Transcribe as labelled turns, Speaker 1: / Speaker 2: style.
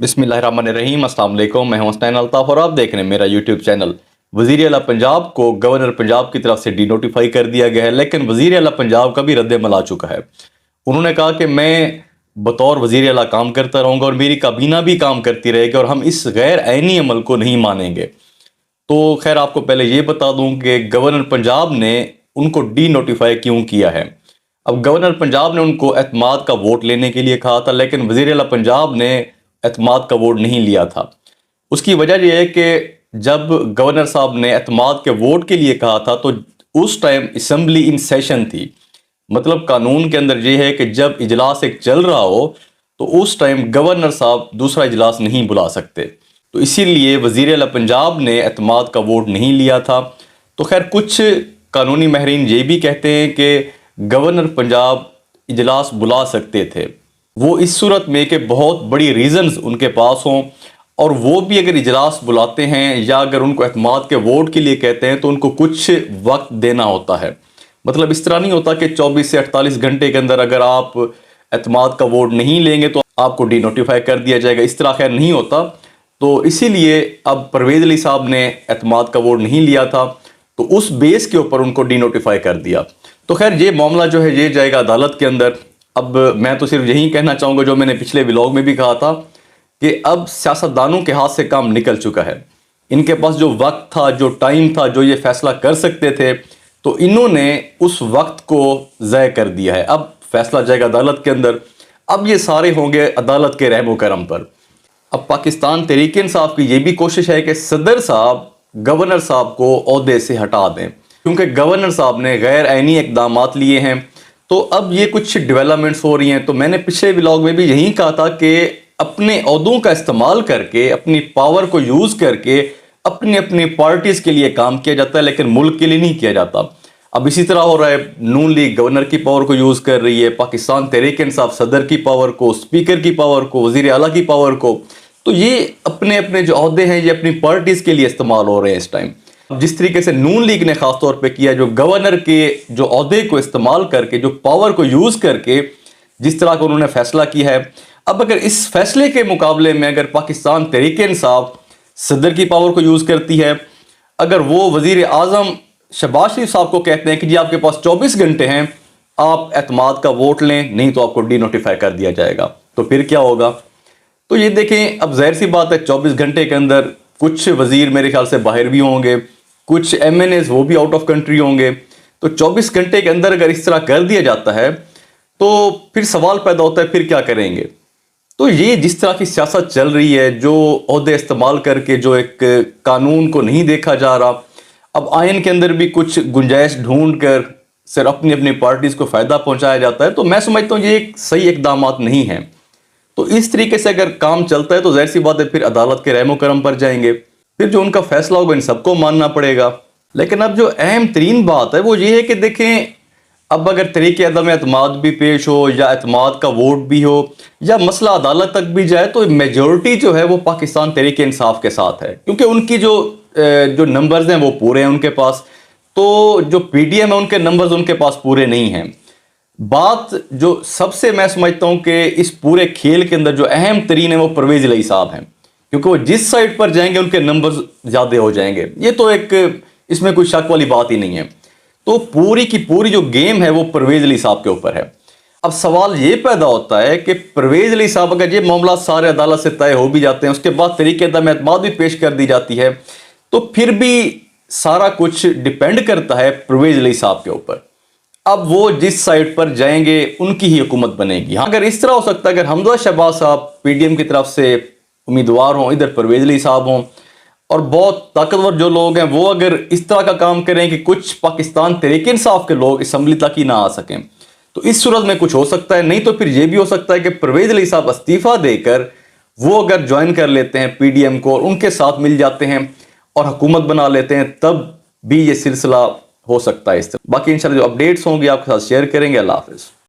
Speaker 1: बिस्मिल्लाहिर्रहमानिर्रहीम। अस्सलाम वालेकुम। मैं हूं हसनैन अल्ताफ और आप देख रहे हैं मेरा यूट्यूब चैनल। वज़ीर आला पंजाब को गवर्नर पंजाब की तरफ से डीनोटिफाई कर दिया गया है, लेकिन वज़ीर आला पंजाब का भी रद्द-ए-अमल आ चुका है। उन्होंने कहा कि मैं बतौर वज़ीर आला काम करता रहूँगा और मेरी काबीना भी काम करती रहेगी और हम इस गैर आईनी अमल को नहीं मानेंगे। तो खैर आपको पहले ये बता दूं कि गवर्नर पंजाब ने उनको डीनोटिफाई क्यों किया है। अब गवर्नर पंजाब ने उनको एतमाद का वोट लेने के लिए कहा था, लेकिन वज़ीर आला पंजाब ने एतमाद का वोट नहीं लिया था। उसकी वजह यह है कि जब गवर्नर साहब ने एतमाद के वोट के लिए कहा था तो उस टाइम असम्बली इन सेशन थी। मतलब कानून के अंदर यह है कि जब इजलास एक चल रहा हो तो उस टाइम गवर्नर साहब दूसरा इजलास नहीं बुला सकते। तो इसीलिए वज़ीर आला पंजाब ने एतमाद का वोट नहीं लिया था। तो खैर कुछ कानूनी माहिरीन ये भी कहते हैं कि गवर्नर पंजाब इजलास बुला सकते थे, वो इस सूरत में कि बहुत बड़ी रीज़न्स उनके पास हों, और वो भी अगर इजलास बुलाते हैं या अगर उनको एतमाद के वोट के लिए कहते हैं तो उनको कुछ वक्त देना होता है। मतलब इस तरह नहीं होता कि 24 से 48 घंटे के अंदर अगर आप एतमाद का वोट नहीं लेंगे तो आपको डीनोटिफाई कर दिया जाएगा, इस तरह खैर नहीं होता। तो इसीलिए अब परवेज़ अली साहब ने एतमाद का वोट नहीं लिया था तो उस बेस के ऊपर उनको डीनोटिफाई कर दिया। तो खैर ये मामला जो है ये जाएगा अदालत के अंदर। अब मैं तो सिर्फ यही कहना चाहूँगा जो मैंने पिछले व्लॉग में भी कहा था कि अब सियासतदानों के हाथ से काम निकल चुका है। इनके पास जो वक्त था, जो टाइम था, जो ये फैसला कर सकते थे, तो इन्होंने उस वक्त को ज़ाय कर दिया है। अब फैसला जाएगा अदालत के अंदर। अब ये सारे होंगे अदालत के रहमो करम पर। अब पाकिस्तान तहरीक इंसाफ की ये भी कोशिश है कि सदर साहब गवर्नर साहब को ओहदे से हटा दें, क्योंकि गवर्नर साहब ने गैर आईनी इक़दाम लिए हैं। तो अब ये कुछ डेवलपमेंट्स हो रही हैं। तो मैंने पिछले व्लॉग में भी यही कहा था कि अपने ओहदों का इस्तेमाल करके, अपनी पावर को यूज़ करके अपनी अपनी पार्टीज़ के लिए काम किया जाता है, लेकिन मुल्क के लिए नहीं किया जाता। अब इसी तरह हो रहा है, नून लीग गवर्नर की पावर को यूज़ कर रही है, पाकिस्तान तहरीक इंसाफ सदर की पावर को, स्पीकर की पावर को, वज़ीर आला की पावर को। तो ये अपने अपने जो ओहदे हैं ये अपनी पार्टीज़ के लिए इस्तेमाल हो रहे हैं इस टाइम। जिस तरीके से नून लीग ने ख़ास तौर पे किया, जो गवर्नर के जो ओहदे को इस्तेमाल करके, जो पावर को यूज़ करके जिस तरह का उन्होंने फ़ैसला किया है। अब अगर इस फैसले के मुकाबले में अगर पाकिस्तान तहरीक इंसाफ सदर की पावर को यूज़ करती है, अगर वो वज़ीर आज़म शहबाज शरीफ साहब को कहते हैं कि जी आपके पास 24 घंटे हैं, आप एतमाद का वोट लें, नहीं तो आपको डीनोटिफाई कर दिया जाएगा, तो फिर क्या होगा। तो ये देखें, अब ज़ाहिर सी बात है 24 घंटे के अंदर कुछ वज़ीर मेरे ख्याल से बाहर भी होंगे, कुछ MNAs वो भी आउट ऑफ कंट्री होंगे। तो 24 घंटे के अंदर अगर इस तरह कर दिया जाता है तो फिर सवाल पैदा होता है फिर क्या करेंगे। तो ये जिस तरह की सियासत चल रही है, जो ओहदे इस्तेमाल करके जो एक कानून को नहीं देखा जा रहा, अब आयन के अंदर भी कुछ गुंजाइश ढूंढ कर सिर्फ अपनी अपनी पार्टीज़ को फ़ायदा पहुंचाया जाता है, तो मैं समझता हूँ ये एक सही इक़दाम नहीं हैं। तो इस तरीके से अगर काम चलता है तो ज़ाहिर सी बात है फिर अदालत के रहमो करम पर जाएंगे, फिर जो उनका फैसला होगा इन सबको मानना पड़ेगा। लेकिन अब जो अहम तरीन बात है वो ये है कि देखें, अब अगर तरीके अदम एतमाद भी पेश हो या एतमाद का वोट भी हो या मसला अदालत तक भी जाए, तो मेजॉरिटी जो है वो पाकिस्तान तहरीक इंसाफ के साथ है, क्योंकि उनकी जो नंबर्स हैं वो पूरे हैं उनके पास। तो जो PDM है उनके नंबर्स उनके पास पूरे नहीं हैं। बात जो सबसे मैं समझता हूँ कि इस पूरे खेल के अंदर जो अहम तरीन है वो परवेज़ अली साहब हैं, क्योंकि वो जिस साइड पर जाएंगे उनके नंबर्स ज़्यादा हो जाएंगे। ये तो एक इसमें कोई शक वाली बात ही नहीं है। तो पूरी की पूरी जो गेम है वो परवेज़ अली साहब के ऊपर है। अब सवाल ये पैदा होता है कि परवेज़ अली साहब अगर ये मामला सारे अदालत से तय हो भी जाते हैं, उसके बाद तरीके अदम एतमाद भी पेश कर दी जाती है, तो फिर भी सारा कुछ डिपेंड करता है परवेज़ अली साहब के ऊपर। अब वो जिस साइड पर जाएंगे उनकी ही हुकूमत बनेगी। हाँ, अगर इस तरह हो सकता है अगर हमजा शहबाज साहब PDM की तरफ से उम्मीदवार हों, इधर परवेज़ अली साहब हों, और बहुत ताकतवर जो लोग हैं वो अगर इस तरह का काम करें कि कुछ पाकिस्तान तहरीक इंसाफ के लोग असम्बली तक ही ना आ सकें, तो इस सूरत में कुछ हो सकता है। नहीं तो फिर ये भी हो सकता है कि परवेज़ अली साहब इस्तीफ़ा देकर वो अगर ज्वाइन कर लेते हैं PDM को और उनके साथ मिल जाते हैं और हुकूमत बना लेते हैं, तब भी ये सिलसिला हो सकता है इस तरह। बाकी इंशाल्लाह जो अपडेट्स होंगी आपके साथ शेयर करेंगे। अल्लाह हाफ़िज़।